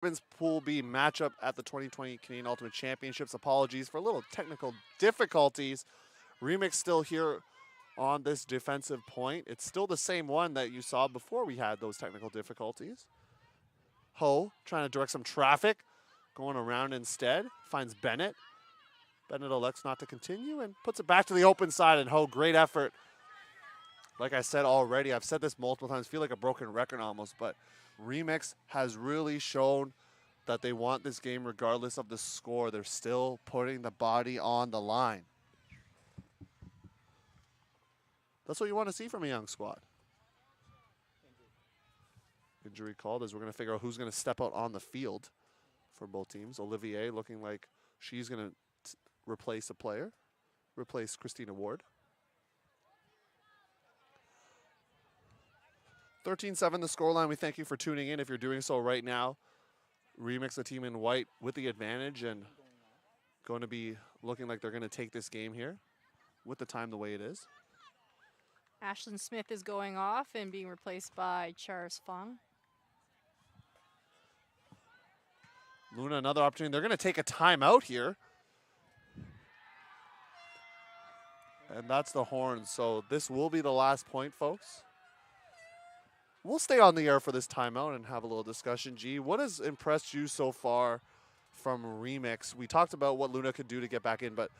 Women's Pool B matchup at the 2020 Canadian Ultimate Championships. Apologies for a little technical difficulties. Remix still here on this defensive point. It's still the same one that you saw before we had those technical difficulties. Ho trying to direct some traffic, going around instead. Finds Bennett. Bennett elects not to continue and puts it back to the open side. And Ho, great effort. Like I said already, I've said this multiple times, feel like a broken record almost, but Remix has really shown that they want this game regardless of the score. They're still putting the body on the line. That's what you want to see from a young squad. Injury called as we're going to figure out who's going to step out on the field for both teams. Olivier looking like she's going to replace a player, replace Christina Ward. 13-7 the scoreline. We thank you for tuning in if you're doing so right now. Remix, the team in white with the advantage and going to be looking like they're going to take this game here with the time the way it is. Ashlyn Smith is going off and being replaced by Charis Fong. Luna, another opportunity. They're going to take a timeout here. And that's the horn. So this will be the last point, folks. We'll stay on the air for this timeout and have a little discussion. G, what has impressed you so far from Remix? We talked about what Luna could do to get back in, but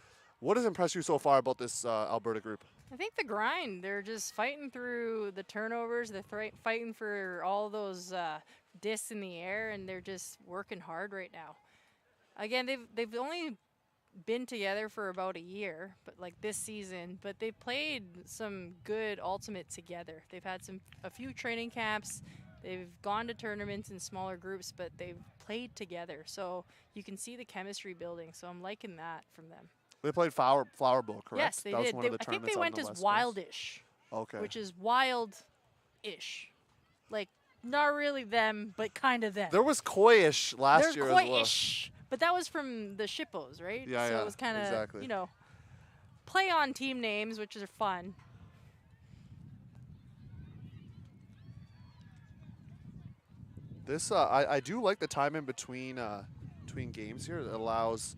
what has impressed you so far about this Alberta group? I think the grind. They're just fighting through the turnovers. They're fighting for all those discs in the air, and they're just working hard right now. Again, they've only been together for about a year, but like this season, but they've played some good ultimate together. They've had a few training camps. They've gone to tournaments in smaller groups, but they've played together. So you can see the chemistry building. So I'm liking that from them. They played Flower Bowl, correct? Yes, they that was did. one of the I think they tournaments went on the as West Coast. Wildish. Okay. Which is wild-ish. Like, not really them, but kind of them. There was Koi-ish last They're year as well. Koi-ish. But that was from the Shippos, right? Yeah, so yeah, it was kind of, exactly. you know, play on team names, which are fun. This I do like the time in between games here. It allows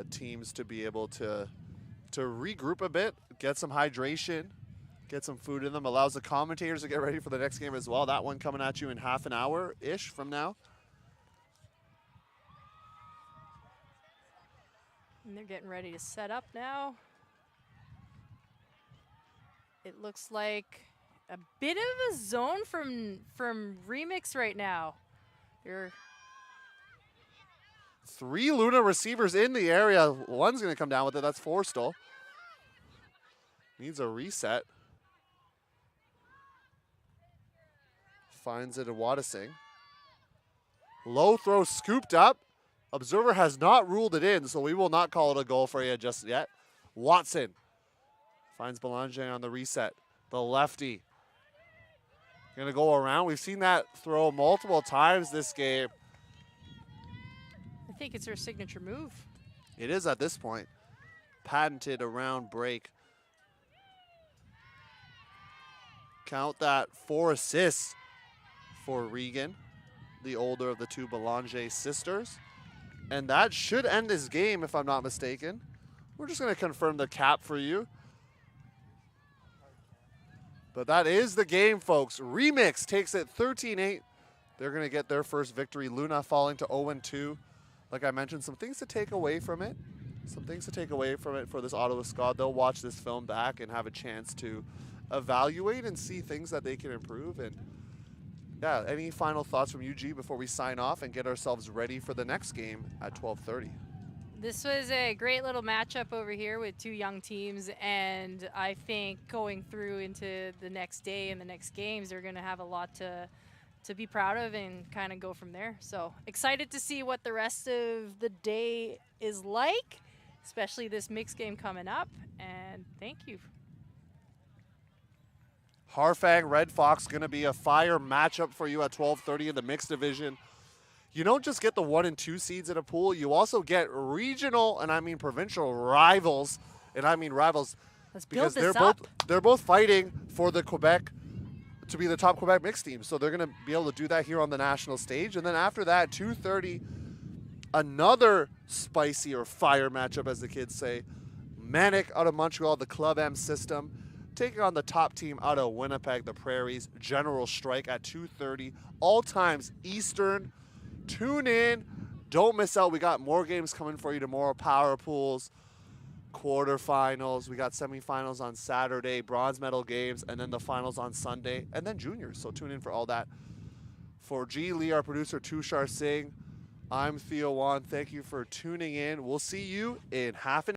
teams to be able to regroup a bit, get some hydration, get some food in them. Allows the commentators to get ready for the next game as well. That one coming at you in half an hour-ish from now. And they're getting ready to set up now. It looks like a bit of a zone from Remix right now. You're 3 Luna receivers in the area. One's going to come down with it. That's Forstall. Needs a reset. Finds it at Wadasing. Low throw scooped up. Observer has not ruled it in, so we will not call it a goal for you just yet. Watson finds Belanger on the reset. The lefty. Going to go around. We've seen that throw multiple times this game. I think it's her signature move. It is at this point. Patented around break. Count that 4 assists for Regan, the older of the 2 Belanger sisters. And that should end this game, if I'm not mistaken. We're just going to confirm the cap for you. But that is the game, folks. Remix takes it 13-8. They're going to get their first victory. Luna falling to 0-2. Like I mentioned, some things to take away from it. Some things to take away from it for this Ottawa squad. They'll watch this film back and have a chance to evaluate and see things that they can improve. And yeah, any final thoughts from UG before we sign off and get ourselves ready for the next game at 12:30? This was a great little matchup over here with 2 young teams, and I think going through into the next day and the next games, they're going to have a lot to be proud of and kind of go from there. So excited to see what the rest of the day is like, especially this mixed game coming up, and thank you. Harfang, Red Fox going to be a fire matchup for you at 12:30 in the mixed division. You don't just get the 1 and 2 seeds in a pool, you also get regional, and I mean provincial rivals, and I mean rivals Let's because build this up. they're both fighting for the Quebec to be the top Quebec mixed team. So they're going to be able to do that here on the national stage. And then after that, 2:30, another spicy or fire matchup, as the kids say. Manic out of Montreal, the Club M system, taking on the top team out of Winnipeg, the Prairies. General Strike at 2:30, all times Eastern. Tune in. Don't miss out. We got more games coming for you tomorrow. Power pools, quarterfinals. We got semifinals on Saturday, bronze medal games, and then the finals on Sunday, and then juniors. So tune in for all that. For G. Lee, our producer, Tushar Singh, I'm Theo Wan. Thank you for tuning in. We'll see you in half an